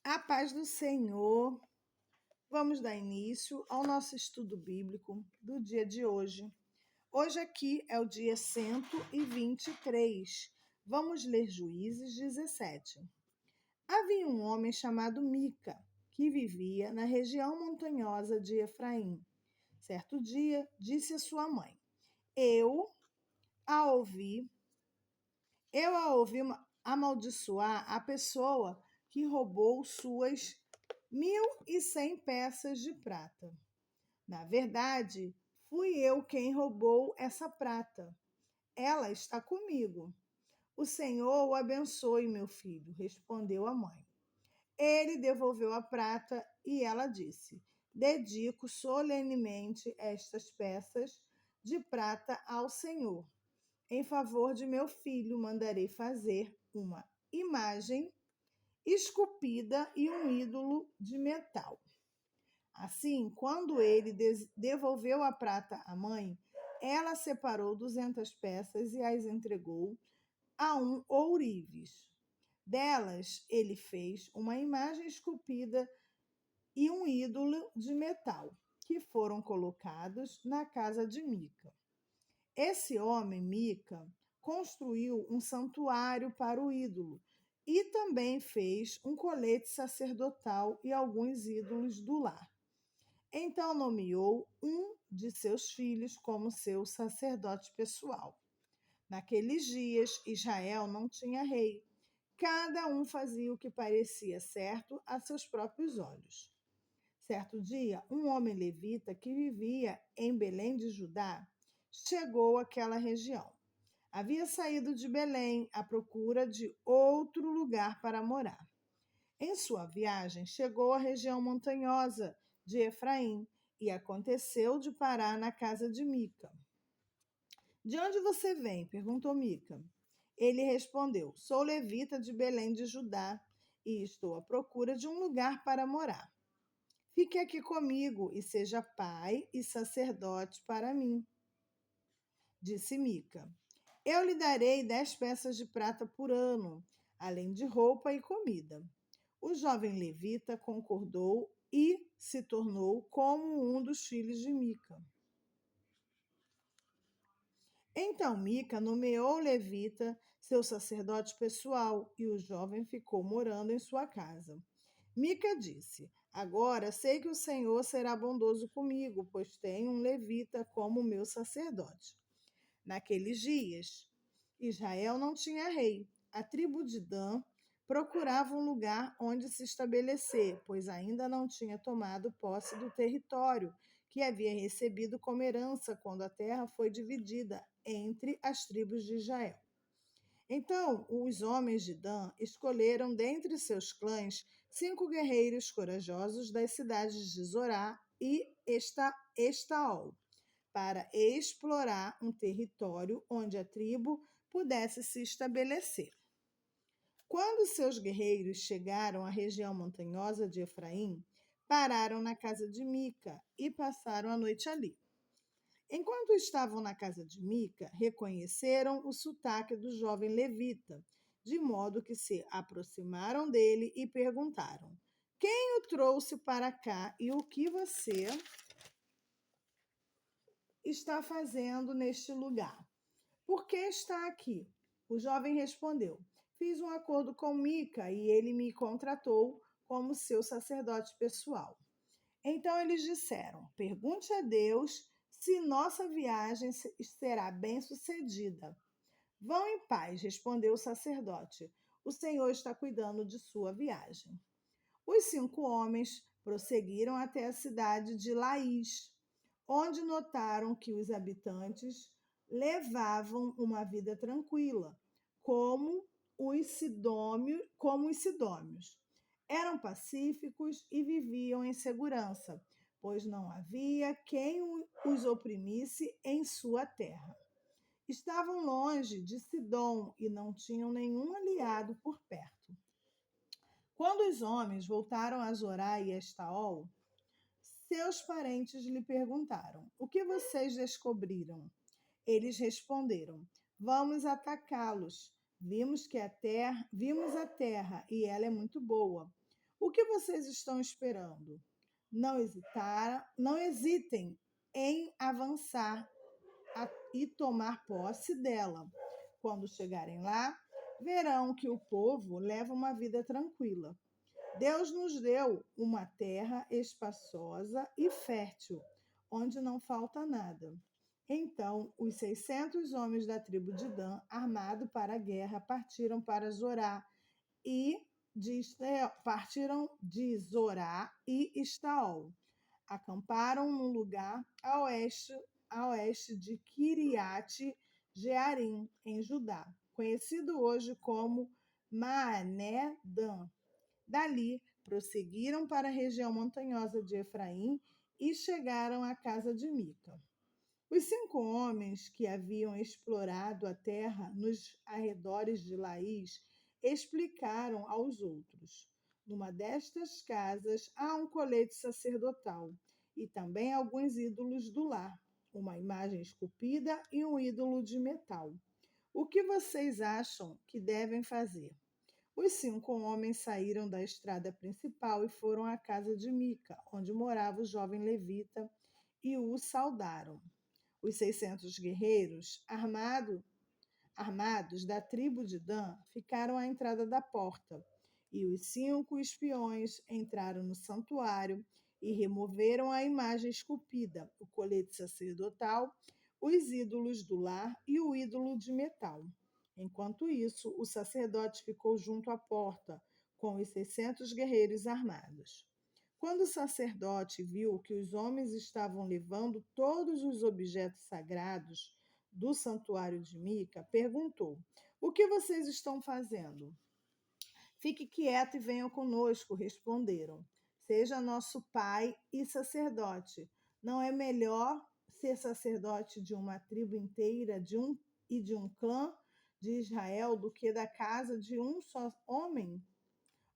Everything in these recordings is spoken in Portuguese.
A paz do Senhor. Vamos dar início ao nosso estudo bíblico do dia de hoje. Hoje aqui é o dia 123. Vamos ler Juízes 17. Havia um homem chamado Mica, que vivia na região montanhosa de Efraim. Certo dia, disse a sua mãe: Eu a ouvi amaldiçoar a pessoa que roubou suas 1.100 peças de prata. Na verdade, fui eu quem roubou essa prata. Ela está comigo. O Senhor o abençoe, meu filho, respondeu a mãe. Ele devolveu a prata e ela disse: Dedico solenemente estas peças de prata ao Senhor. Em favor de meu filho, mandarei fazer uma imagem esculpida e um ídolo de metal. Assim, quando ele devolveu a prata à mãe, ela separou 200 peças e as entregou a um ourives. Delas, ele fez uma imagem esculpida e um ídolo de metal, que foram colocados na casa de Mica. Esse homem, Mica, construiu um santuário para o ídolo e também fez um colete sacerdotal e alguns ídolos do lar. Então nomeou um de seus filhos como seu sacerdote pessoal. Naqueles dias, Israel não tinha rei. Cada um fazia o que parecia certo a seus próprios olhos. Certo dia, um homem levita que vivia em Belém de Judá chegou àquela região. Havia saído de Belém à procura de outro lugar para morar. Em sua viagem, chegou à região montanhosa de Efraim e aconteceu de parar na casa de Mica. De onde você vem? Perguntou Mica. Ele respondeu: Sou levita de Belém de Judá e estou à procura de um lugar para morar. Fique aqui comigo e seja pai e sacerdote para mim, disse Mica. Eu lhe darei 10 peças de prata por ano, além de roupa e comida. O jovem levita concordou e se tornou como um dos filhos de Mica. Então Mica nomeou o levita seu sacerdote pessoal e o jovem ficou morando em sua casa. Mica disse: Agora sei que o Senhor será bondoso comigo, pois tenho um levita como meu sacerdote. Naqueles dias, Israel não tinha rei. A tribo de Dan procurava um lugar onde se estabelecer, pois ainda não tinha tomado posse do território que havia recebido como herança quando a terra foi dividida entre as tribos de Israel. Então, os homens de Dan escolheram dentre seus clãs 5 guerreiros corajosos das cidades de Zorá e Estaol, para explorar um território onde a tribo pudesse se estabelecer. Quando seus guerreiros chegaram à região montanhosa de Efraim, pararam na casa de Mica e passaram a noite ali. Enquanto estavam na casa de Mica, reconheceram o sotaque do jovem levita, de modo que se aproximaram dele e perguntaram: Quem o trouxe para cá e o que você está fazendo neste lugar? Por que está aqui? O jovem respondeu: Fiz um acordo com Mica e ele me contratou como seu sacerdote pessoal. Então eles disseram: Pergunte a Deus se nossa viagem será bem-sucedida. Vão em paz, respondeu o sacerdote. O Senhor está cuidando de sua viagem. Os 5 homens prosseguiram até a cidade de Laís, onde notaram que os habitantes levavam uma vida tranquila, como os sidômios. Eram pacíficos e viviam em segurança, pois não havia quem os oprimisse em sua terra. Estavam longe de Sidom e não tinham nenhum aliado por perto. Quando os homens voltaram a Zorá e Estaol, seus parentes lhe perguntaram: O que vocês descobriram? Eles responderam: Vamos atacá-los. Vimos a terra e ela é muito boa. O que vocês estão esperando? Não hesitem em avançar e tomar posse dela. Quando chegarem lá, verão que o povo leva uma vida tranquila. Deus nos deu uma terra espaçosa e fértil, onde não falta nada. Então, os 600 homens da tribo de Dan, armados para a guerra, partiram para Zorá partiram de Zorá e Estaol. Acamparam num lugar a oeste de Kiriat Jearim, em Judá, conhecido hoje como Maané Dan. Dali, prosseguiram para a região montanhosa de Efraim e chegaram à casa de Mica. Os 5 homens que haviam explorado a terra nos arredores de Laís explicaram aos outros: numa destas casas há um colete sacerdotal e também alguns ídolos do lar, uma imagem esculpida e um ídolo de metal. O que vocês acham que devem fazer? Os 5 homens saíram da estrada principal e foram à casa de Mica, onde morava o jovem levita, e o saudaram. Os 600 guerreiros armados da tribo de Dan ficaram à entrada da porta, e os 5 espiões entraram no santuário e removeram a imagem esculpida, o colete sacerdotal, os ídolos do lar e o ídolo de metal. Enquanto isso, o sacerdote ficou junto à porta, com os 600 guerreiros armados. Quando o sacerdote viu que os homens estavam levando todos os objetos sagrados do santuário de Mica, perguntou: O que vocês estão fazendo? Fique quieto e venham conosco, responderam. Seja nosso pai e sacerdote. Não é melhor ser sacerdote de uma tribo inteira de um clã de Israel do que da casa de um só homem?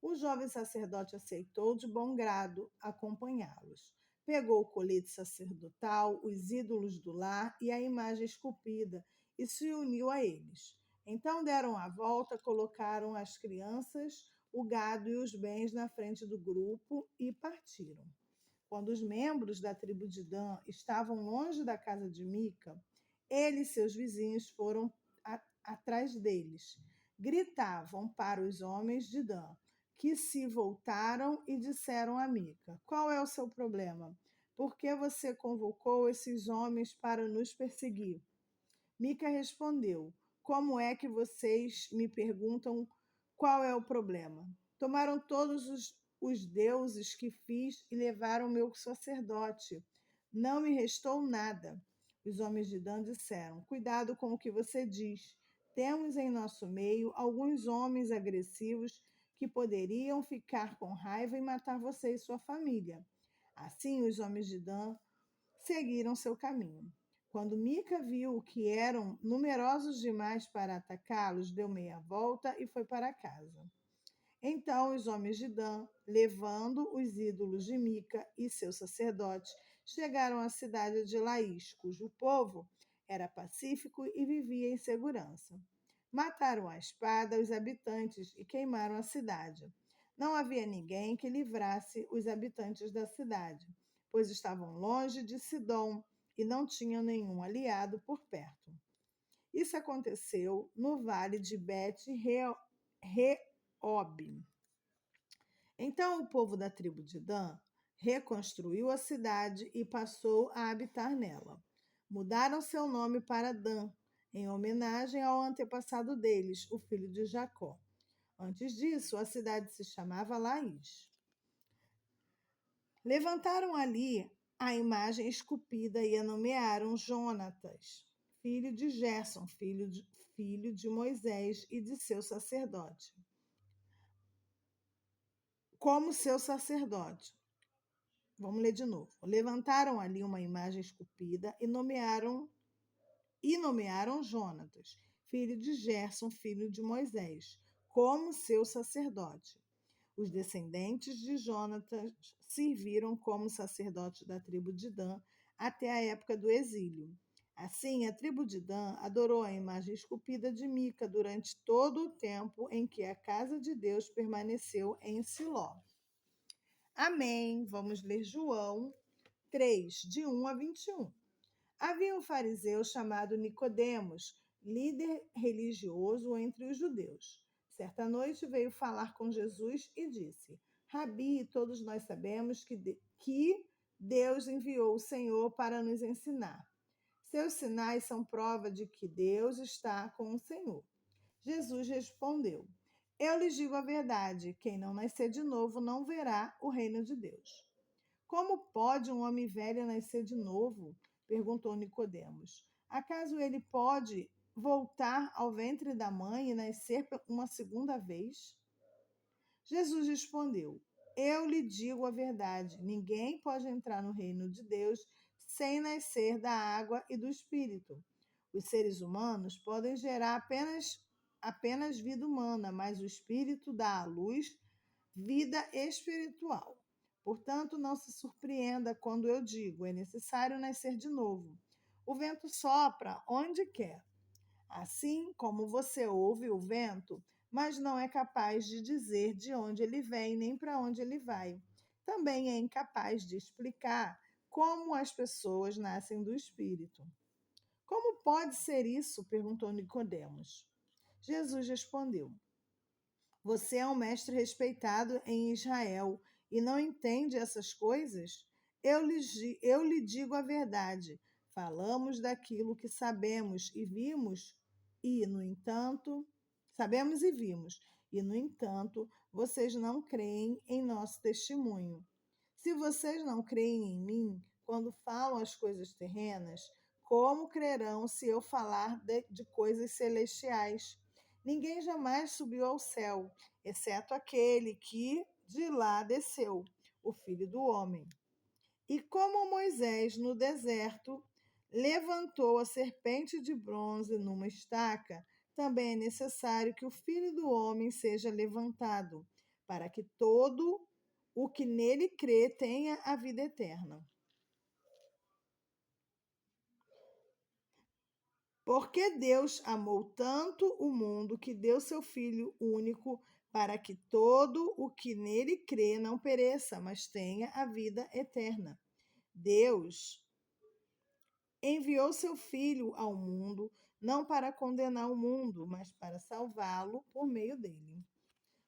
O jovem sacerdote aceitou de bom grado acompanhá-los. Pegou o colete sacerdotal, os ídolos do lar e a imagem esculpida e se uniu a eles. Então deram a volta, colocaram as crianças, o gado e os bens na frente do grupo e partiram. Quando os membros da tribo de Dan estavam longe da casa de Mica, ele e seus vizinhos foram atrás deles. Gritavam para os homens de Dan, que se voltaram e disseram a Mica: Qual é o seu problema? Por que você convocou esses homens para nos perseguir? Mica respondeu: Como é que vocês me perguntam qual é o problema? Tomaram todos os deuses que fiz e levaram meu sacerdote. Não me restou nada. Os homens de Dan disseram: Cuidado com o que você diz. Temos em nosso meio alguns homens agressivos que poderiam ficar com raiva e matar você e sua família. Assim, os homens de Dan seguiram seu caminho. Quando Mica viu que eram numerosos demais para atacá-los, deu meia volta e foi para casa. Então os homens de Dan, levando os ídolos de Mica e seu sacerdote, chegaram à cidade de Laís, cujo povo era pacífico e vivia em segurança. Mataram à espada os habitantes e queimaram a cidade. Não havia ninguém que livrasse os habitantes da cidade, pois estavam longe de Sidom e não tinham nenhum aliado por perto. Isso aconteceu no vale de Bet-Reob. Então o povo da tribo de Dan reconstruiu a cidade e passou a habitar nela. Mudaram seu nome para Dan, em homenagem ao antepassado deles, o filho de Jacó. Antes disso, a cidade se chamava Laís. Levantaram ali a imagem esculpida e a nomearam Jonatas, filho de Gerson, filho de Moisés e de seu sacerdote, como seu sacerdote. Vamos ler de novo. Levantaram ali uma imagem esculpida e nomearam Jonatas, filho de Gerson, filho de Moisés, como seu sacerdote. Os descendentes de Jonatas serviram como sacerdotes da tribo de Dan até a época do exílio. Assim, a tribo de Dan adorou a imagem esculpida de Mica durante todo o tempo em que a casa de Deus permaneceu em Siló. Amém. Vamos ler João 3, de 1 a 21. Havia um fariseu chamado Nicodemos, líder religioso entre os judeus. Certa noite veio falar com Jesus e disse: Rabi, todos nós sabemos que Deus enviou o Senhor para nos ensinar. Seus sinais são prova de que Deus está com o Senhor. Jesus respondeu: Eu lhes digo a verdade, quem não nascer de novo não verá o reino de Deus. Como pode um homem velho nascer de novo? Perguntou Nicodemos. Acaso ele pode voltar ao ventre da mãe e nascer uma segunda vez? Jesus respondeu: Eu lhe digo a verdade, ninguém pode entrar no reino de Deus sem nascer da água e do espírito. Os seres humanos podem gerar apenas vida humana, mas o espírito dá à luz vida espiritual. Portanto, não se surpreenda quando eu digo: é necessário nascer de novo. O vento sopra onde quer. Assim como você ouve o vento, mas não é capaz de dizer de onde ele vem nem para onde ele vai. Também é incapaz de explicar como as pessoas nascem do espírito. Como pode ser isso? Perguntou Nicodemos. Jesus respondeu: Você é um mestre respeitado em Israel e não entende essas coisas? Eu lhe digo a verdade. Falamos daquilo que sabemos e vimos, e, no entanto, sabemos e vimos, e, no entanto, vocês não creem em nosso testemunho. Se vocês não creem em mim, quando falam as coisas terrenas, como crerão se eu falar de coisas celestiais? Ninguém jamais subiu ao céu, exceto aquele que de lá desceu, o Filho do Homem. E como Moisés, no deserto, levantou a serpente de bronze numa estaca, também é necessário que o Filho do Homem seja levantado, para que todo o que nele crê tenha a vida eterna. Porque Deus amou tanto o mundo que deu seu Filho único para que todo o que nele crê não pereça, mas tenha a vida eterna. Deus enviou seu Filho ao mundo não para condenar o mundo, mas para salvá-lo por meio dele.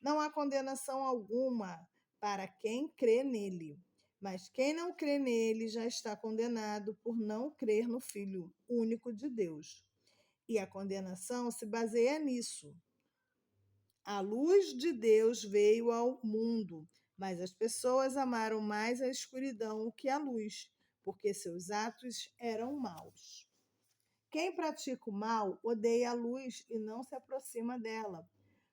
Não há condenação alguma para quem crê nele, mas quem não crê nele já está condenado por não crer no Filho único de Deus. E a condenação se baseia nisso. A luz de Deus veio ao mundo, mas as pessoas amaram mais a escuridão que a luz, porque seus atos eram maus. Quem pratica o mal odeia a luz e não se aproxima dela,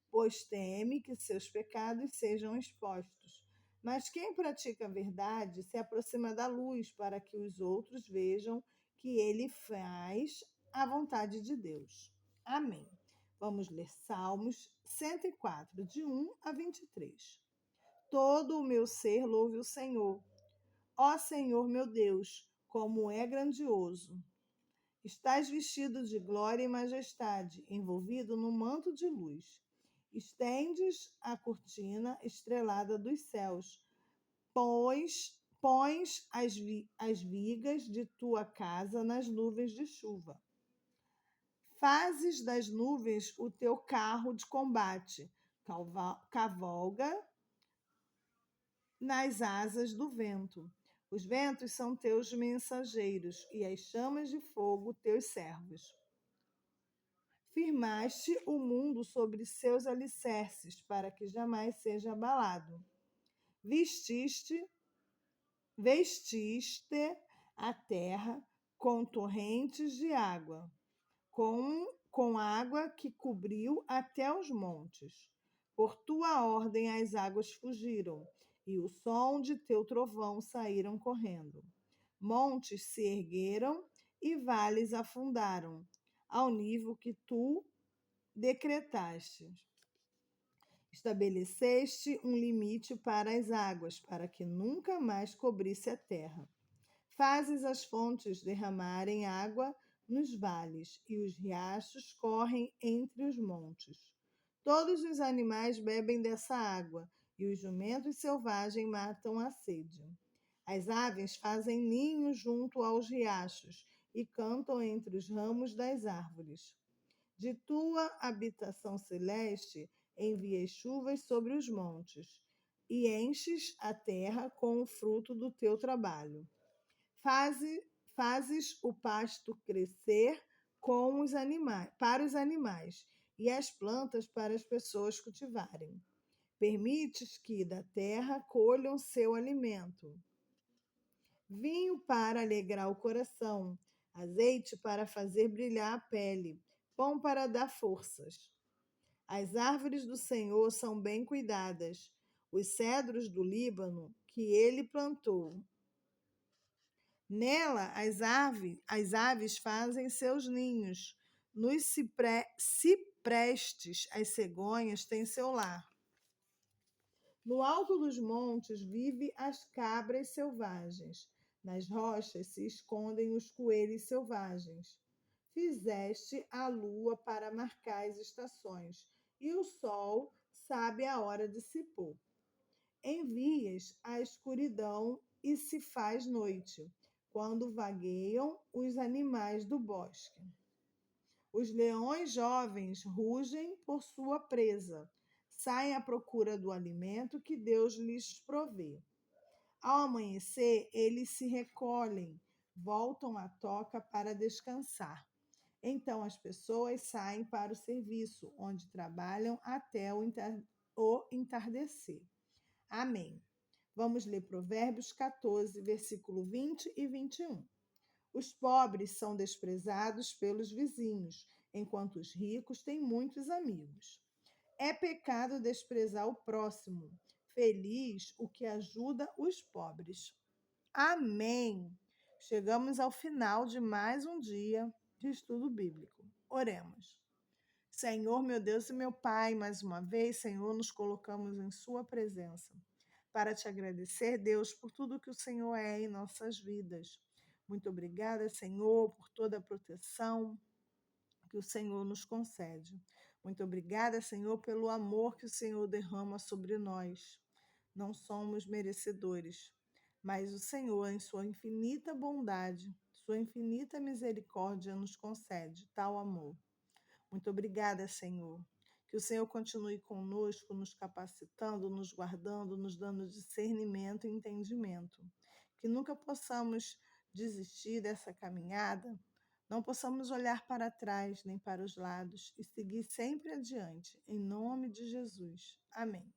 pois teme que seus pecados sejam expostos. Mas quem pratica a verdade se aproxima da luz para que os outros vejam que ele faz a vontade de Deus. Amém. Vamos ler Salmos 104, de 1 a 23. Todo o meu ser louve o Senhor. Ó Senhor meu Deus, como é grandioso! Estás vestido de glória e majestade, envolvido num manto de luz. Estendes a cortina estrelada dos céus, pões as vigas de tua casa nas nuvens de chuva. Fazes das nuvens o teu carro de combate, cavalga nas asas do vento. Os ventos são teus mensageiros e as chamas de fogo teus servos. Firmaste o mundo sobre seus alicerces, para que jamais seja abalado. Vestiste a terra com torrentes de água, com água que cobriu até os montes. Por tua ordem as águas fugiram, e o som de teu trovão saíram correndo. Montes se ergueram e vales afundaram, ao nível que tu decretaste. Estabeleceste um limite para as águas, para que nunca mais cobrisse a terra. Fazes as fontes derramarem água nos vales, e os riachos correm entre os montes. Todos os animais bebem dessa água, e os jumentos selvagens matam a sede. As aves fazem ninho junto aos riachos e cantam entre os ramos das árvores. De tua habitação celeste envias chuvas sobre os montes e enches a terra com o fruto do teu trabalho. Fazes o pasto crescer para os animais e as plantas para as pessoas cultivarem. Permites que da terra colham seu alimento. Vinho para alegrar o coração, azeite para fazer brilhar a pele, pão para dar forças. As árvores do Senhor são bem cuidadas, os cedros do Líbano que ele plantou. Nela as aves fazem seus ninhos, nos ciprestes as cegonhas têm seu lar. No alto dos montes vivem as cabras selvagens, nas rochas se escondem os coelhos selvagens. Fizeste a lua para marcar as estações, e o sol sabe a hora de se pôr. Envias a escuridão e se faz noite, quando vagueiam os animais do bosque. Os leões jovens rugem por sua presa, saem à procura do alimento que Deus lhes provê. Ao amanhecer, eles se recolhem, voltam à toca para descansar. Então as pessoas saem para o serviço, onde trabalham até o entardecer. Amém. Vamos ler Provérbios 14, versículo 20 e 21. Os pobres são desprezados pelos vizinhos, enquanto os ricos têm muitos amigos. É pecado desprezar o próximo. Feliz o que ajuda os pobres. Amém. Chegamos ao final de mais um dia de estudo bíblico. Oremos. Senhor, meu Deus e meu Pai, mais uma vez, Senhor, nos colocamos em Sua presença para te agradecer, Deus, por tudo que o Senhor é em nossas vidas. Muito obrigada, Senhor, por toda a proteção que o Senhor nos concede. Muito obrigada, Senhor, pelo amor que o Senhor derrama sobre nós. Não somos merecedores, mas o Senhor, em sua infinita bondade, sua infinita misericórdia, nos concede tal amor. Muito obrigada, Senhor. Que o Senhor continue conosco, nos capacitando, nos guardando, nos dando discernimento e entendimento. Que nunca possamos desistir dessa caminhada, não possamos olhar para trás nem para os lados e seguir sempre adiante. Em nome de Jesus. Amém.